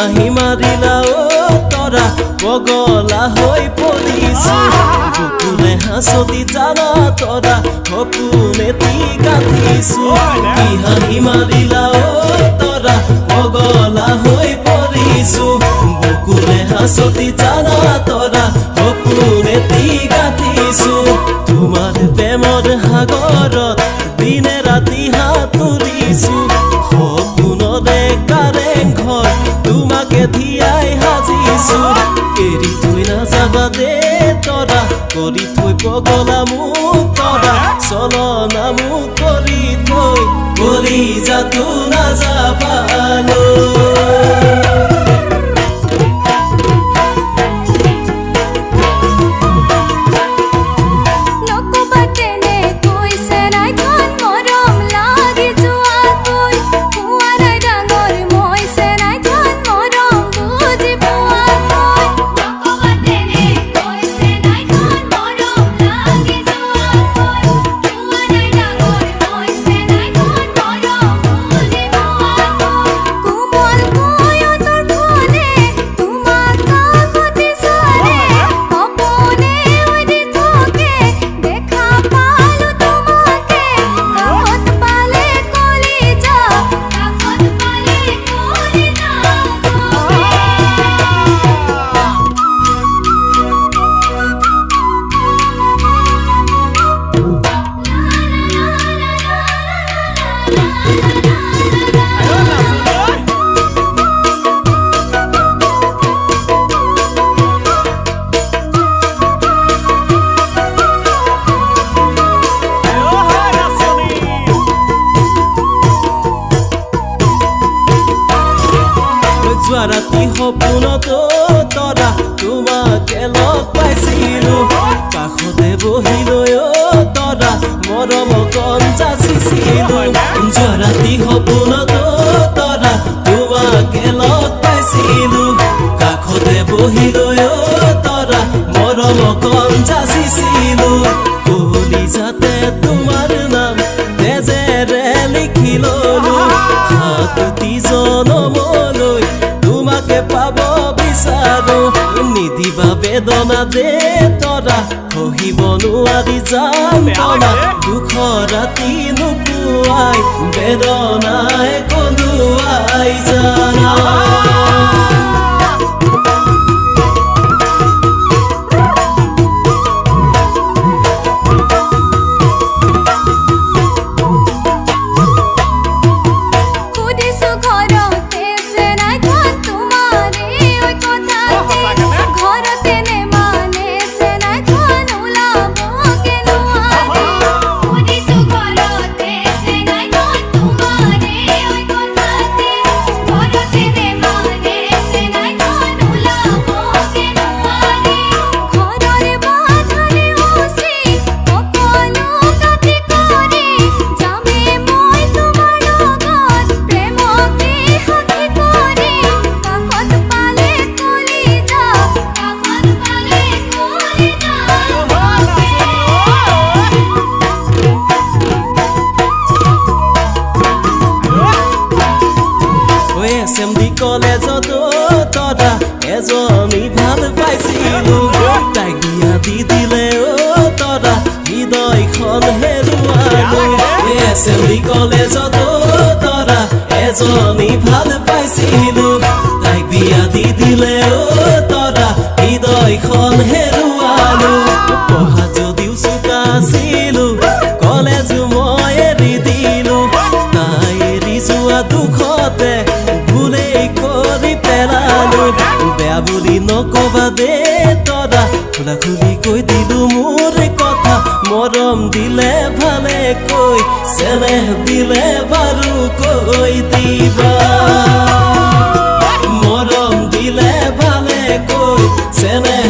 হাঁহি মাৰিলা তৰা পগলা হৈ পৰিছো বুকুলে হাঁচতি জানা তৰা সপোনে তি গাঁঠিছো কি হাঁহি মাৰিলা তৰা পগলা হৈ পৰিছো বুকুলে হাঁচতি জানা তৰা সপোনে তি গাঁঠিছো তোমাৰ প্ৰেমৰ সাগৰত দিনে ৰাতি সাঁতুৰিছো সপোনৰে কাৰেং ঘৰ তোমাকে ধিয়াই সাজিছো এৰি থৈ নাযাবা দে তৰা কৰি থৈ পগলা মোক তৰা চলনা মোক কৰি থৈ কৰি যাতো নাযাবালৈ যোৱা ৰাতি সপোনতো তৰা তোমাকে লগ পাইছিলো কাষতে বহি লৈ তৰা মৰম কণ যাচিছিলো যোৱা ৰাতি সপোনতো তৰা তোমাকে লগ পাইছিলো কাষতে বহি লৈ তৰা মৰম কণ যাচিছিলো কলি যাতে তোমাৰ নাম তেজেৰে লিখি ললো হাততি জনমলৈ তোমাকে পাব বিচাৰো নিদিবা বেদনা দে তৰা সহিব নোৱাৰি যান্তনা দুখ ৰাতি নোপোৱাই বেদনাই কন্দুৱাই জানা কলেজত তৰা এজনী ভাল পাইছিলো তাইক বিয়া দি দিলে তৰা হৃদয়খন হেৰুৱালো এছেম্বলি কলেজত তৰা এজনী ভাল পাইছিলো তাইক বিয়া দি দিলে তৰা হৃদয়খন হেৰুৱালো পঢ়া যদিও চোকা আছিলো কলেজ মই এৰি দিলো তাই এৰি যোৱা দুখতে বেয়া বুলি নকবা দে তৰা খোলা খুলি কৈ দিলো মোৰ কথা মৰম দিলে ভালে কৈ চেনেহ দিলে বাৰু কৈ দিবা মৰম দিলে ভালে কৈ চেনেহ